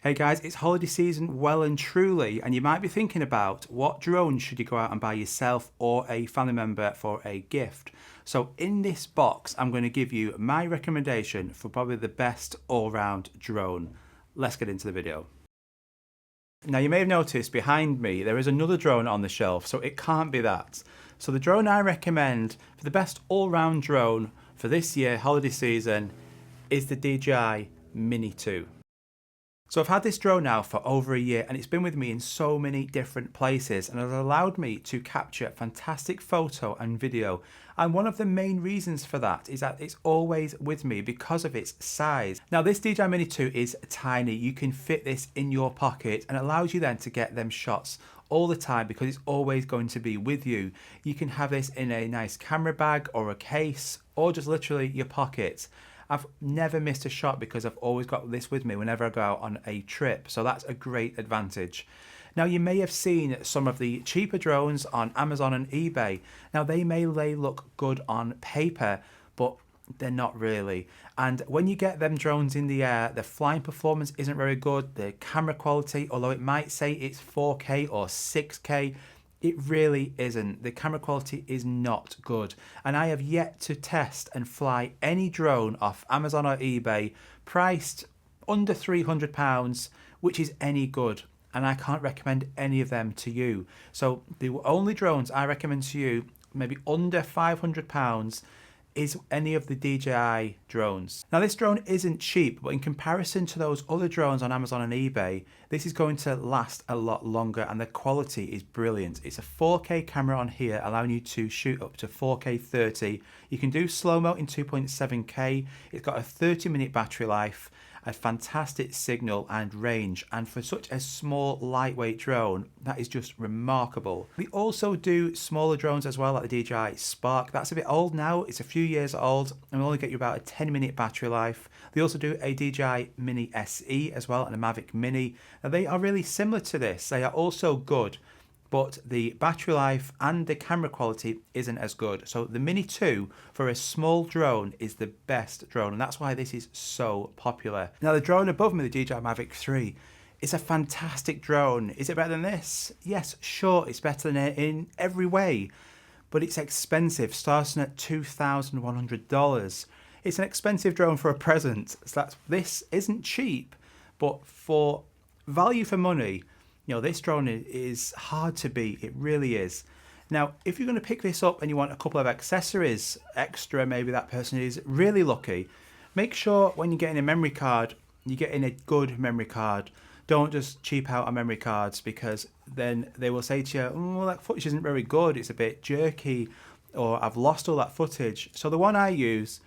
Hey guys, it's holiday season well and truly, and you might be thinking about what drone should you go out and buy yourself or a family member for a gift. So in this box, I'm going to give you my recommendation for probably the best all-round drone. Let's get into the video. Now you may have noticed behind me there is another drone on the shelf, so it can't be that. So the drone I recommend for the best all-round drone for this year holiday season is the DJI Mini 2. So I've had this drone now for over a year and it's been with me in so many different places and has allowed me to capture fantastic photo and video. And one of the main reasons for that is that it's always with me because of its size. Now this DJI Mini 2 is tiny. You can fit this in your pocket and it allows you then to get them shots all the time because it's always going to be with you. You can have this in a nice camera bag or a case or just literally your pocket. I've never missed a shot because I've always got this with me whenever I go out on a trip. So that's a great advantage. Now you may have seen some of the cheaper drones on Amazon and eBay. Now they may look good on paper, but they're not really. And when you get them drones in the air, the flying performance isn't very good. The camera quality, although it might say it's 4K or 6K, it really isn't. The camera quality is not good. And I have yet to test and fly any drone off Amazon or eBay priced under £300, which is any good. And I can't recommend any of them to you. So the only drones I recommend to you, maybe under £500, is any of the DJI drones. Now this drone isn't cheap, but in comparison to those other drones on Amazon and eBay, this is going to last a lot longer and the quality is brilliant. It's a 4K camera on here, allowing you to shoot up to 4K 30. You can do slow-mo in 2.7K. It's got a 30-minute battery life, a fantastic signal and range, and for such a small lightweight drone, that is just remarkable. We also do smaller drones as well, like the DJI Spark. That's a bit old now, it's a few years old and will only get you about a 10-minute battery life. They also do a DJI Mini SE as well and a Mavic Mini. Now they are really similar to this. They are also good, but the battery life and the camera quality isn't as good. So the Mini 2 for a small drone is the best drone, and that's why this is so popular. Now the drone above me, the DJI Mavic 3, is a fantastic drone. Is it better than this? Yes, sure, it's better than it in every way, but it's expensive, starting at $2,100. It's an expensive drone for a present. So this isn't cheap, but for value for money, you know, this drone is hard to beat. It really is. Now, if you're going to pick this up and you want a couple of accessories extra, maybe that person is really lucky, make sure when you're getting a memory card, you're getting a good memory card. Don't just cheap out on memory cards, because then they will say to you, oh, well, that footage isn't very good, it's a bit jerky, or I've lost all that footage. So the one I use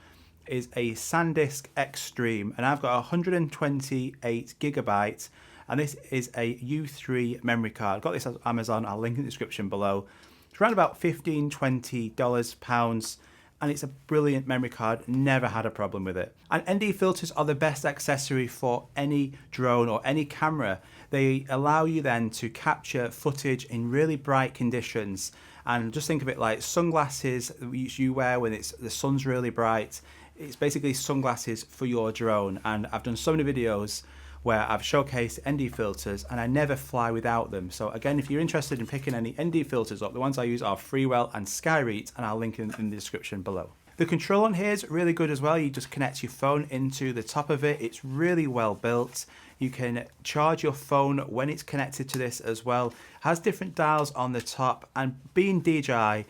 is a SanDisk Extreme, and I've got 128 gigabytes. And this is a U3 memory card. I got this on Amazon, I'll link in the description below. It's around about $15, $20, pounds, and it's a brilliant memory card, never had a problem with it. And ND filters are the best accessory for any drone or any camera. They allow you then to capture footage in really bright conditions. And just think of it like sunglasses that you wear when the sun's really bright. It's basically sunglasses for your drone. And I've done so many videos where I've showcased ND filters and I never fly without them. So again, if you're interested in picking any ND filters up, the ones I use are Freewell and Skyreach, and I'll link in the description below. The control on here is really good as well. You just connect your phone into the top of it. It's really well built. You can charge your phone when it's connected to this as well. It has different dials on the top, and being DJI,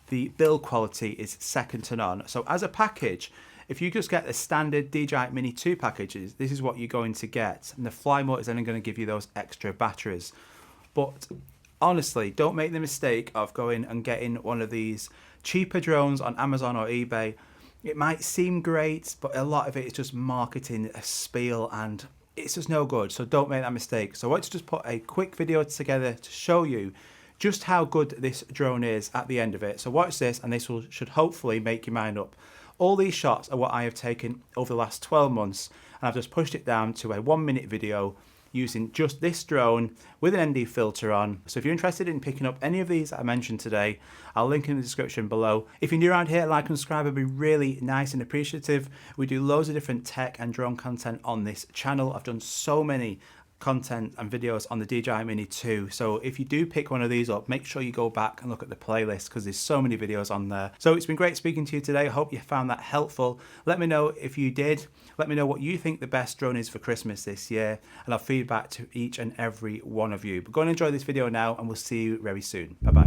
the build quality is second to none. So as a package, if you just get the standard DJI Mini 2 packages, this is what you're going to get. And the Fly Mode is then going to give you those extra batteries. But honestly, don't make the mistake of going and getting one of these cheaper drones on Amazon or eBay. It might seem great, but a lot of it is just marketing, a spiel, and it's just no good. So don't make that mistake. So I want to just put a quick video together to show you just how good this drone is at the end of it. So watch this, and this should hopefully make your mind up. All these shots are what I have taken over the last 12 months, and I've just pushed it down to a 1-minute video using just this drone with an ND filter on. So if you're interested in picking up any of these that I mentioned today, I'll link in the description below. If you're new around here, like and subscribe would be really nice and appreciative. We do loads of different tech and drone content on this channel. I've done so many content and videos on the DJI Mini too. So if you do pick one of these up, make sure you go back and look at the playlist because there's so many videos on there. So it's been great speaking to you today. I hope you found that helpful. Let me know if you did. Let me know what you think the best drone is for Christmas this year, and I'll feed back to each and every one of you. But go and enjoy this video now, and we'll see you very soon. Bye bye.